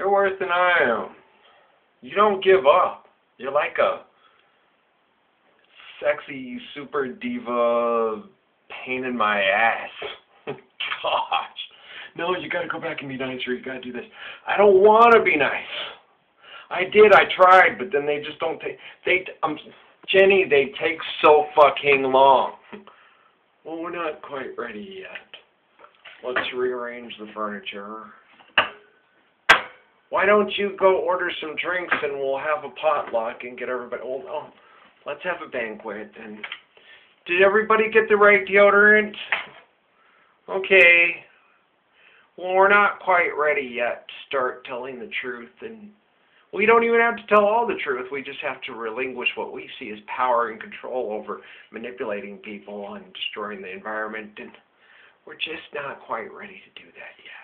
You're worse than I am. You don't give up. You're like a sexy super diva pain in my ass. Gosh. No, you gotta go back and be nice, or you gotta do this. I don't want to be nice. I tried, but then they just don't take, Jenny, they take so fucking long. Well, we're not quite ready yet. Let's rearrange the furniture. Why don't you go order some drinks and we'll have a potluck and get everybody, let's have a banquet. And did everybody get the right deodorant? Okay. Well, we're not quite ready yet to start telling the truth, and we don't even have to tell all the truth. We just have to relinquish what we see as power and control over manipulating people and destroying the environment, and we're just not quite ready to do that yet.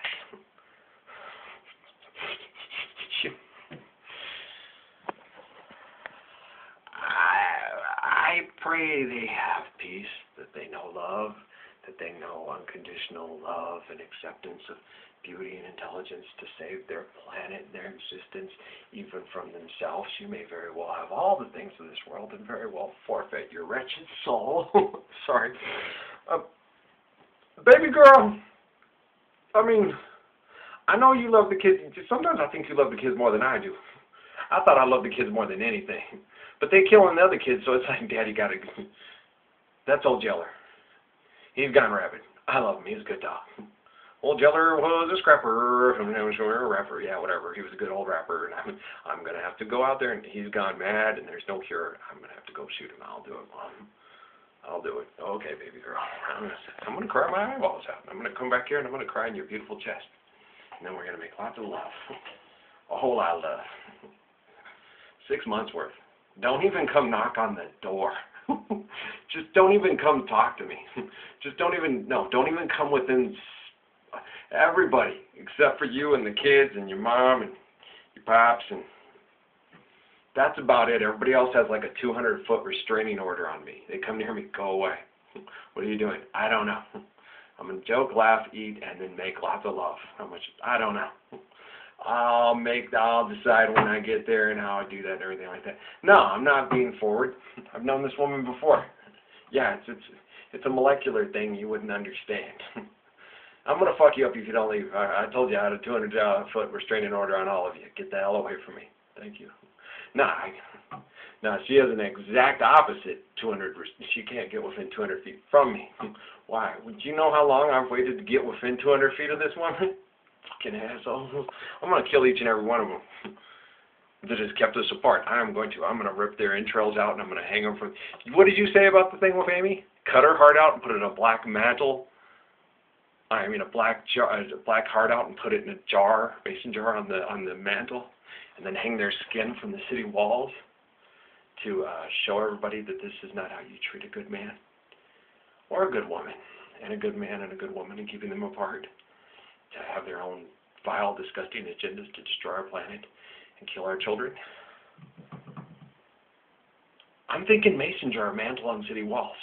I pray they have peace, that they know love, that they know unconditional love and acceptance of beauty and intelligence to save their planet and their existence, even from themselves. You may very well have all the things of this world and very well forfeit your wretched soul. Sorry. Baby girl, I mean, I know you love the kids. Sometimes I think you love the kids more than I do. I thought I loved the kids more than anything. But they killing the other kids, so it's like, Daddy got to... That's old Jeller. He's gone rabid. I love him. He's a good dog. Old Jeller was a scrapper, a rapper, yeah, whatever. He was a good old rapper, and I'm going to have to go out there, and he's gone mad, and there's no cure. I'm going to have to go shoot him. I'll do it, Mom. I'll do it. Okay, baby girl. I'm going to cry my eyeballs out. I'm going to come back here, and I'm going to cry in your beautiful chest. And then we're going to make lots of love. A whole lot of love. 6 months worth. Don't even come knock on the door. Just don't even come talk to me. Just don't even come within everybody except for you and the kids and your mom and your pops, and that's about it. Everybody else has like a 200-foot restraining order on me. They come near me, go away. What are you doing? I don't know. I'm going to joke, laugh, eat, and then make lots of love. How much? I don't know. I'll decide when I get there and how I do that and everything like that. No, I'm not being forward. I've known this woman before. Yeah, it's a molecular thing you wouldn't understand. I'm going to fuck you up if you don't leave. I told you I had a 200-foot restraining order on all of you. Get the hell away from me. Thank you. No, she has an exact opposite 200. She can't get within 200 feet from me. Why? Would you know how long I've waited to get within 200 feet of this woman? Fucking assholes. I'm going to kill each and every one of them that has kept us apart. I'm going to rip their entrails out, and I'm going to hang them from... What did you say about the thing with Amy? Cut her heart out and put it in a black mantle. A black heart out and put it in a jar, mason jar on the mantle, and then hang their skin from the city walls to show everybody that this is not how you treat a good man or a good woman, and a good man and a good woman, and keeping them apart, to have their own vile, disgusting agendas to destroy our planet and kill our children. I'm thinking mason jar, mantle on city walls.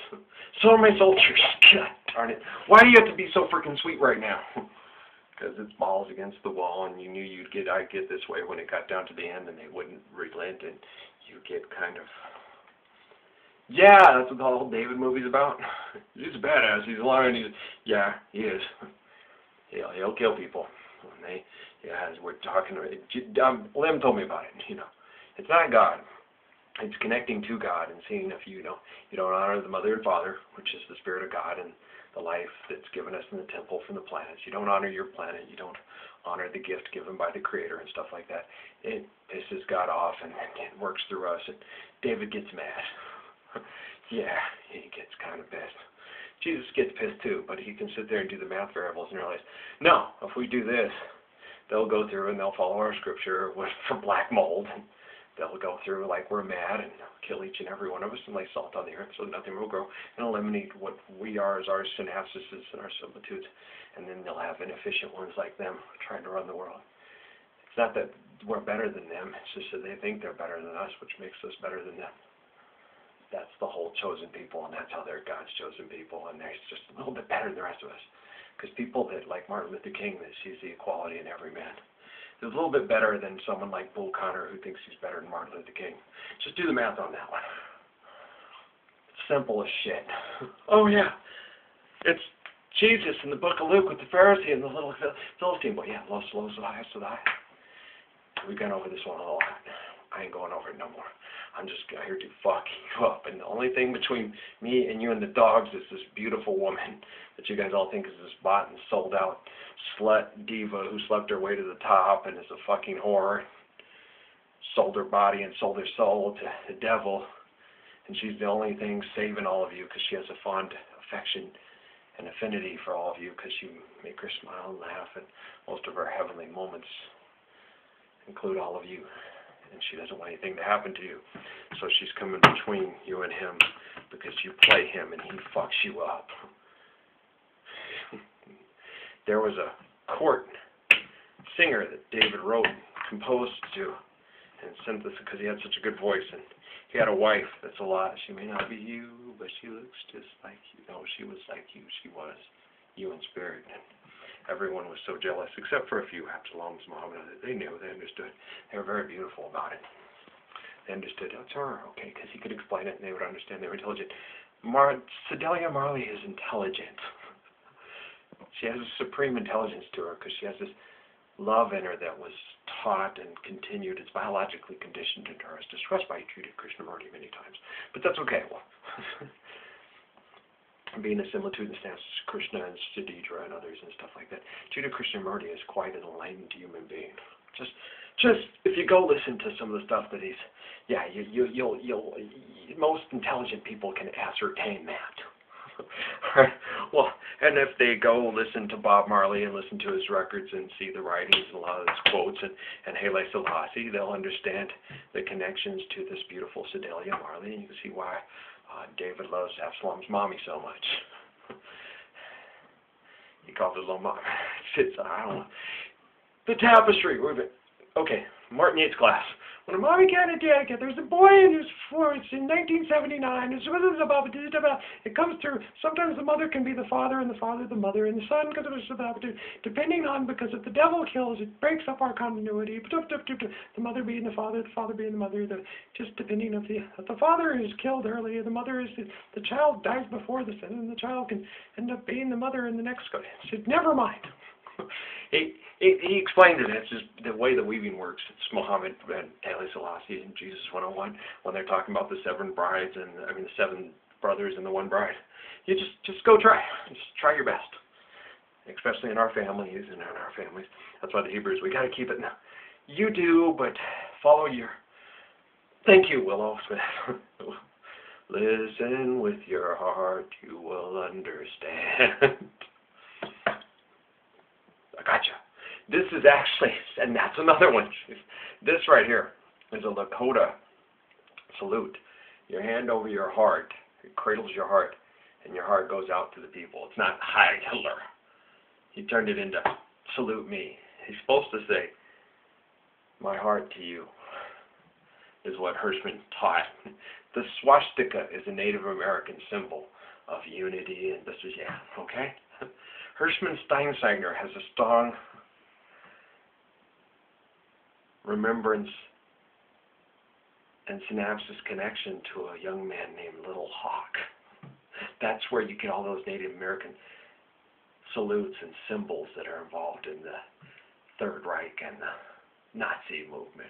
So are my soldiers. God darn it. Why do you have to be so freaking sweet right now? Because it's balls against the wall, and you knew I'd get this way when it got down to the end, and they wouldn't relent, and you get kind of... Yeah, that's what the whole David movie's about. He's a badass. He's a lion. Yeah, he is. He'll kill people. As we're talking, Lim told me about it. It's not God. It's connecting to God and seeing if you don't honor the mother and father, which is the spirit of God and the life that's given us in the temple from the planets. You don't honor your planet. You don't honor the gift given by the Creator and stuff like that. It pisses God off, and it works through us. And David gets mad. Yeah, he gets kind of pissed. Jesus gets pissed too, but he can sit there and do the math variables and realize, no, if we do this, they'll go through and they'll follow our scripture for black mold. And they'll go through like we're mad and kill each and every one of us and lay salt on the earth so nothing will grow, and eliminate what we are as our synapses and our similitudes. And then they'll have inefficient ones like them trying to run the world. It's not that we're better than them. It's just that they think they're better than us, which makes us better than them. That's the whole chosen people, and that's how they're God's chosen people, and they're just a little bit better than the rest of us. Because people that, like Martin Luther King, that sees the equality in every man, is a little bit better than someone like Bull Connor who thinks he's better than Martin Luther King. Just do the math on that one. Simple as shit. Oh yeah, it's Jesus in the book of Luke with the Pharisee and the little Philistine boy. Yeah, lowest of the highest of the high. We've gone over this one a lot. I ain't going over it no more. I'm just here to fuck you up. And the only thing between me and you and the dogs is this beautiful woman that you guys all think is this bought and sold out slut diva who slept her way to the top and is a fucking whore. Sold her body and sold her soul to the devil. And she's the only thing saving all of you because she has a fond affection and affinity for all of you because you make her smile and laugh, and most of her heavenly moments include all of you. And she doesn't want anything to happen to you. So she's coming between you and him because you play him and he fucks you up. There was a court singer that David wrote, composed to, and sent this because he had such a good voice. And he had a wife that's a lot. She may not be you, but she looks just like you. No, she was like you. She was you in spirit. And everyone was so jealous, except for a few, Absalom's mom. They knew, they understood. They were very beautiful about it. They understood, oh, it's her, okay, because he could explain it and they would understand. They were intelligent. Sedalia Marley is intelligent. She has a supreme intelligence to her because she has this love in her that was taught and continued. It's biologically conditioned into her. It's distressed by Judah Krishnamurti many times. But that's okay. Well, being a similitude and stance to Krishna and Siddhidra and others and stuff like that. Judah Krishnamurti is quite an enlightened human being. Just if you go listen to some of the stuff that he's, yeah, you'll most intelligent people can ascertain that. Well, and if they go listen to Bob Marley and listen to his records and see the writings and a lot of his quotes and Haile Selassie, they'll understand the connections to this beautiful Sedalia Marley, and you can see why David loves Absalom's mommy so much. He calls her little mom. I don't know. The tapestry. Okay, Martin Yates class. When a mommy cat and dad cat, there's a boy in his forest in 1979. It comes through. Sometimes the mother can be the father and the father the mother, and the son comes through. Depending on, because if the devil kills, it breaks up our continuity. The mother being the father being the mother. Just depending if the father is killed early, the mother is the child dies before the son, and the child can end up being the mother in the next. So never mind. He explained it. It's just the way the weaving works. It's Muhammad and Haile Selassie and Jesus 101 when they're talking about the seven brides and the seven brothers and the one bride. You just go try. Just try your best. Especially in our families and in our families. That's why the Hebrews, we got to keep it now. You do, but follow your. Thank you, Willow Smith. Listen with your heart, you will understand. I gotcha. This is actually, and that's another one. This right here is a Lakota salute. Your hand over your heart, it cradles your heart, and your heart goes out to the people. It's not Heil Hitler. He turned it into salute me. He's supposed to say, my heart to you, is what Hirschman taught. The swastika is a Native American symbol of unity, and this is, yeah, okay? Hirschman Steinsager has a strong remembrance and synapses connection to a young man named Little Hawk. That's where you get all those Native American salutes and symbols that are involved in the Third Reich and the Nazi movement.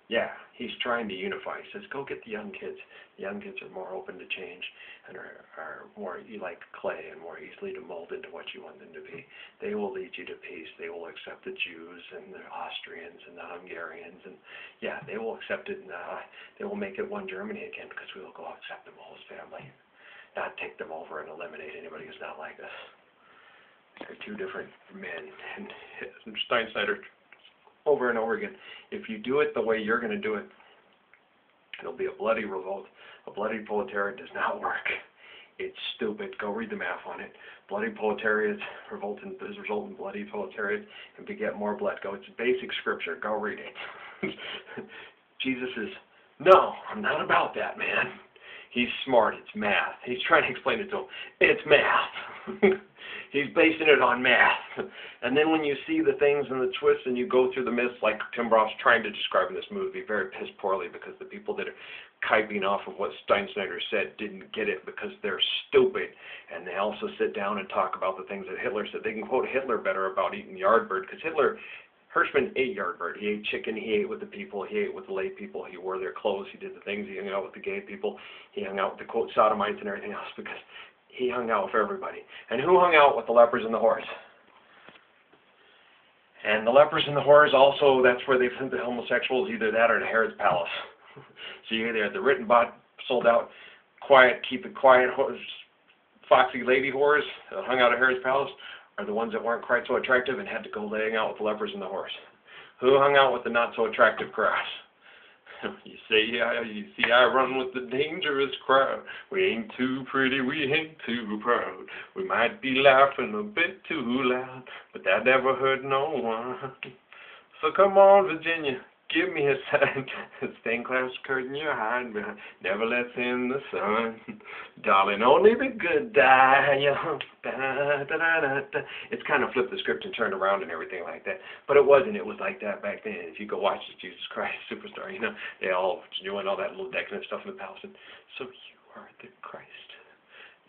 Yeah, he's trying to unify. He says, go get the young kids. The young kids are more open to change and are more like clay and more easily to mold into what you want them to be. They will lead you to peace. They will accept the Jews and the Austrians and the Hungarians. And yeah, they will accept it. And they will make it one Germany again because we will go accept them all as family. Not take them over and eliminate anybody who's not like us. They're two different men. And Steinsager, over and over again. If you do it the way you're going to do it, it'll be a bloody revolt. A bloody proletariat does not work. It's stupid. Go read the math on it. Bloody proletariats result in bloody proletariat and beget more blood. It's basic scripture. Go read it. Jesus is, no, I'm not about that, man. He's smart. It's math. He's trying to explain it to him. It's math. He's basing it on math. And then when you see the things and the twists and you go through the myths like Tim Roth's trying to describe in this movie very piss poorly, because the people that are kyping off of what Steinschneider said didn't get it because they're stupid. And they also sit down and talk about the things that Hitler said. They can quote Hitler better about eating Yardbird, because Hirschman ate Yardbird. He ate chicken. He ate with the people. He ate with the lay people. He wore their clothes. He did the things. He hung out with the gay people. He hung out with the, quote, sodomites and everything else, because he hung out with everybody. And who hung out with the lepers and the whores? And the lepers and the whores also, that's where they sent the homosexuals, either that or to Herod's palace. So you either had the written bot, sold out, quiet, keep it quiet, foxy lady whores that hung out at Herod's palace, or the ones that weren't quite so attractive and had to go laying out with the lepers and the whores. Who hung out with the not so attractive crowd? You see, I run with the dangerous crowd. We ain't too pretty, we ain't too proud. We might be laughing a bit too loud, but that never hurt no one. So come on, Virginia, give me a sign. Stained glass curtain you're hiding behind never lets in the sun. Darling, only the good die young. It's kind of flipped the script and turned around and everything like that. But it wasn't. It was like that back then. If you go watch the Jesus Christ Superstar, you know, they all doing all that little decadent stuff in the palace. And so you are the Christ,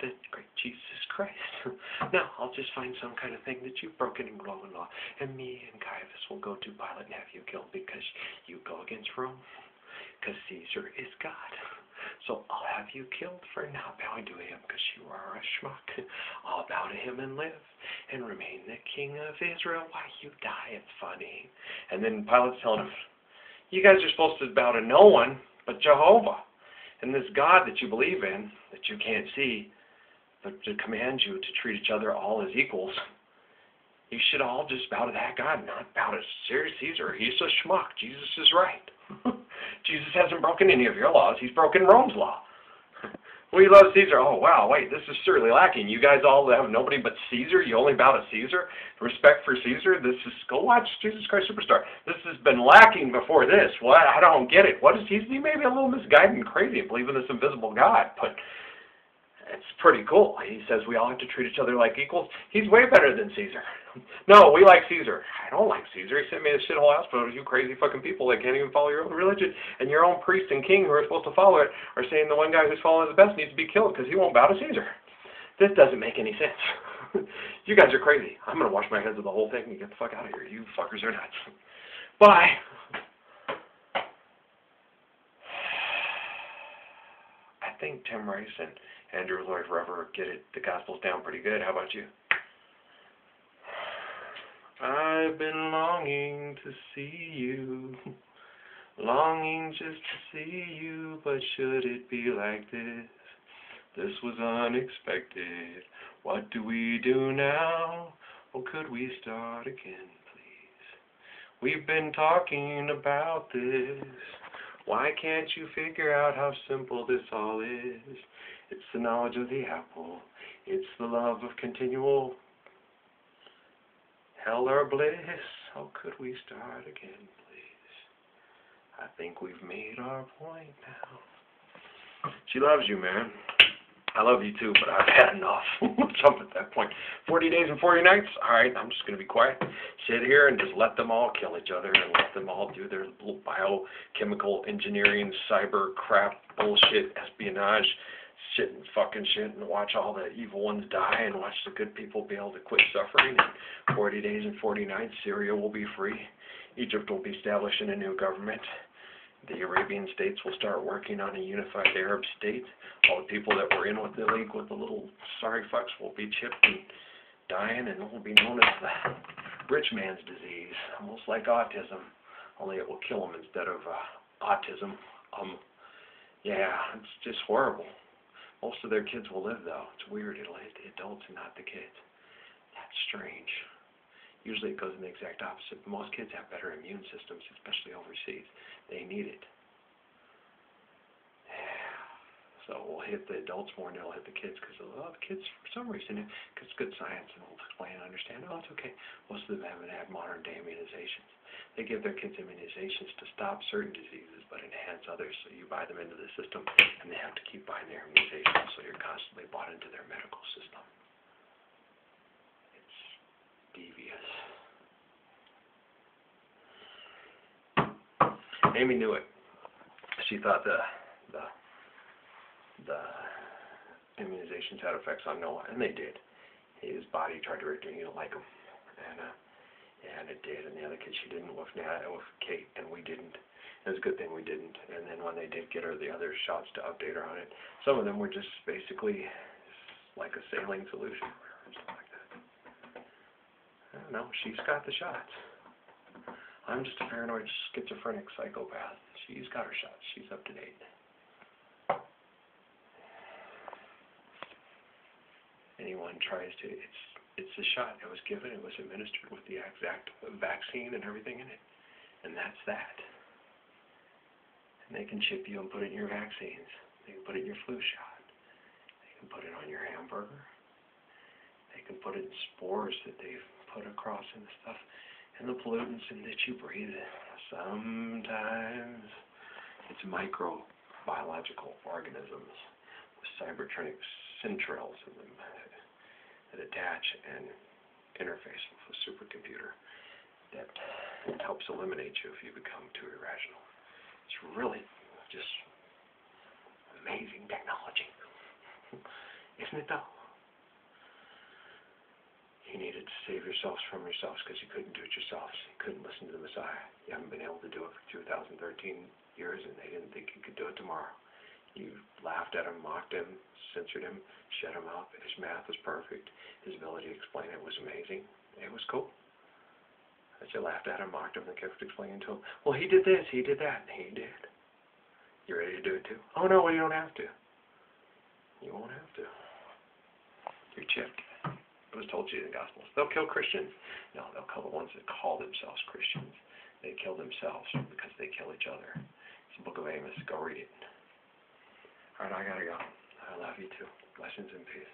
the great Jesus Christ. Now, I'll just find some kind of thing that you've broken in Roman law, and me and Caiaphas will go to Pilate and have you killed because you go against Rome, because Caesar is God. So I'll have you killed for not bowing to him because you are a schmuck. I'll bow to him and live and remain the king of Israel. Why, you die, it's funny. And then Pilate's telling him, you guys are supposed to bow to no one but Jehovah. And this God that you believe in, that you can't see, but to command you to treat each other all as equals, you should all just bow to that God, not bow to Caesar. He's a schmuck. Jesus is right. Jesus hasn't broken any of your laws. He's broken Rome's law. We love Caesar. Oh, wow, wait, this is certainly lacking. You guys all have nobody but Caesar? You only bow to Caesar? Respect for Caesar? Go watch Jesus Christ Superstar. This has been lacking before this. What? I don't get it. What is he may be a little misguided and crazy and believe in this invisible God, but it's pretty cool. He says we all have to treat each other like equals. He's way better than Caesar. No, we like Caesar. I don't like Caesar. He sent me a shithole house full of you crazy fucking people that can't even follow your own religion. And your own priest and king who are supposed to follow it are saying the one guy who's following the best needs to be killed because he won't bow to Caesar. This doesn't make any sense. You guys are crazy. I'm going to wash my hands of the whole thing and get the fuck out of here. You fuckers are nuts. Bye. I think Tim Rice and Andrew Lloyd Webber get the Gospels down pretty good. How about you? I've been longing to see you, longing just to see you, but should it be like this? This was unexpected. What do we do now? Or could we start again, please? We've been talking about this. Why can't you figure out how simple this all is? It's the knowledge of the apple. It's the love of continual hell or bliss. How could we start again, please? I think we've made our point now. She loves you, man. I love you too, but I've had enough. Jump at that point. 40 days and 40 nights? Alright, I'm just going to be quiet. Sit here and just let them all kill each other and let them all do their little biochemical engineering, cyber crap, bullshit, espionage, shit and fucking shit, and watch all the evil ones die and watch the good people be able to quit suffering. And 40 days and 40 nights, Syria will be free. Egypt will be establishing a new government. The Arabian states will start working on a unified Arab state. All the people that were in with the league with the little sorry fucks will be chipped and dying, and it will be known as the rich man's disease, almost like autism, only it will kill them instead of autism. Yeah, it's just horrible. Most of their kids will live, though. It's weird. It'll hit the adults and not the kids. That's strange. Usually it goes in the exact opposite. Most kids have better immune systems, especially overseas. They need it. So we'll hit the adults more than it'll hit the kids, because the kids, for some reason, because it's good science and we'll explain and understand, oh, it's okay. Most of them haven't had modern day immunizations. They give their kids immunizations to stop certain diseases but enhance others, so you buy them into the system, and they have to keep buying their immunizations, so you're constantly bought into their medical system. It's devious. Amy knew it. She thought the immunizations had effects on Noah, and they did. His body tried to react to it. He didn't like them, and it did. And the other kids, she didn't with Kate, and we didn't. It was a good thing we didn't. And then when they did get her the other shots to update her on it, some of them were just basically like a saline solution or something like that. I don't know. She's got the shots. I'm just a paranoid schizophrenic psychopath. She's got her shots. She's up to date. Anyone tries to, it's a shot. It was given, it was administered with the exact vaccine and everything in it. And that's that. And they can chip you and put it in your vaccines. They can put it in your flu shot. They can put it on your hamburger. They can put it in spores that they've put across in the stuff. And the pollutants in that you breathe. Sometimes it's microbiological organisms with cybertronic centrales in them that attach and interface with a supercomputer that helps eliminate you if you become too irrational. It's really just amazing technology. Isn't it though? You needed to save yourselves from yourselves because you couldn't do it yourselves. You couldn't listen to the Messiah. You haven't been able to do it for 2013 years, and they didn't think you could do it tomorrow. You laughed at him, mocked him, censored him, shut him up. His math was perfect. His ability to explain it was amazing. It was cool. As you laughed at him, mocked him, and kept explaining to him, well, he did this, he did that, and he did. You ready to do it too? Oh, no, well, you don't have to. You won't have to. You're chipped. It was told you in the Gospels. They'll kill Christians. No, they'll kill the ones that call themselves Christians. They kill themselves because they kill each other. It's the book of Amos. Go read it. All right, I gotta go. I love you too. Blessings and peace.